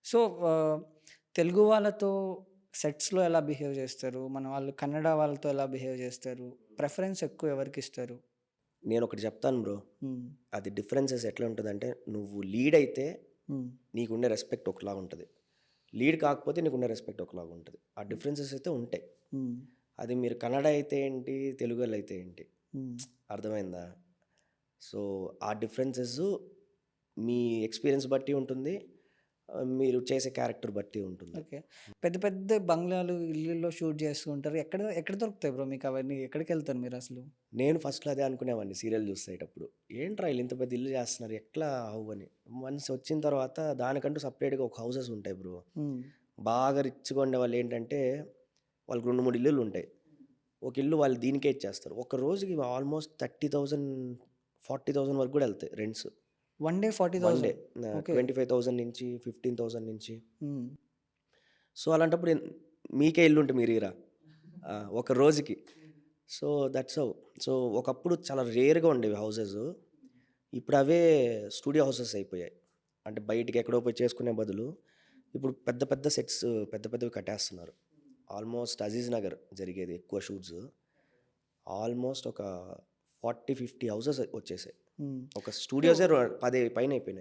So, Telugu వాళ్ళతో సెట్స్‌లో ఎలా behave జేస్తారు? మన వాళ్ళు కన్నడ వాళ్ళతో ఎలా బిహేవ్ జేస్తారు? ప్రిఫరెన్స్ ఎక్కువ ఎవరికిస్తారు? నేనొకటి చెప్తాను బ్రో. హ్మ్. అది డిఫరెన్సెస్ ఎట్లా ఉంటదంటే, నువ్వు లీడ్ అయితే హ్మ్. నీకుండే రెస్పెక్ట్ ఒకలాగా ఉంటది. లీడ్ కాకపోతే నీకుండే రెస్పెక్ట్ ఒకలాగా ఉంటది. ఆ డిఫరెన్సెస్ అయితే ఉంటాయి. హ్మ్. అది మీరు కన్నడ అయితే ఏంటి, తెలుగోళ్ళు అయితే ఏంటి. హ్మ్. అర్థమైందా? సో, ఆ డిఫరెన్సెస్ మీ ఎక్స్‌పీరియన్స్ బట్టి ఉంటుంది. మీరు చేసే క్యారెక్టర్ బట్టి ఉంటుంది. ఓకే. పెద్ద పెద్ద బంగ్లాలు, ఇల్లుల్లో షూట్ జేస్తూ ఉంటారు. ఎక్కడ ఎక్కడ దొరుకుతాయి బ్రో మీకవన్నీ? ఎక్కడికెళ్తారు మీరసలు? నేను ఫస్ట్‌లో అదే అనుకునేవాడిని సీరియల్ చూసేటప్పుడు. ఏంట్రా ఈళ్ళు ఇంత పెద్ద ఇల్లు చేస్తున్నారు ఎట్లా హౌ అని. వన్స్ వచ్చిన తర్వాత దానికంటూ సెపరేట్‌గా ఒక హౌసెస్ ఉంటాయి బ్రో. హ్మ్. బాగా రిచ్‌గా ఉండేవాళ్ళేంటంటే వాళ్ళకి 2, 3 ఇల్లులుంటాయి. ఒక ఇల్లు వాళ్ళు దీనికే ఇచ్చేస్తారు. ఒక రోజుకి ఆల్మోస్ట్ 30,000, 40,000 వరకు కూడా ఎళ్తాయి rents. One day one day 40,000. Okay. 25,000 నుంచి 15,000 నుంచి. హ్మ్. సో, అలాంటప్పుడు మీకే ఇల్లుంటే మీరీయరా? ఒక రోజుకి. So, that's how. సో, ఒకప్పుడు చాలా రేర్‌గా ఉండేవి హౌసెస్. ఇప్పుడు అవే స్టూడియో హౌసెస్ అయిపోయాయి. అంటే బయటికి ఎక్కడో పోయి చేసుకునే బదులు, ఇప్పుడు పెద్ద పెద్ద సెట్స్ పెద్ద పెద్దవి కట్టేస్తున్నారు. ఆల్మోస్ట్ అజీజ్ నగర్ జరిగేది ఎక్కువ షూట్స్. ఆల్మోస్ట్ ఒక 40, 50 హౌసెస్ వచ్చేసాయి. హ్మ్. ఒక అంటే స్టూడియోసే 10 పైన అయిపోయినాయి.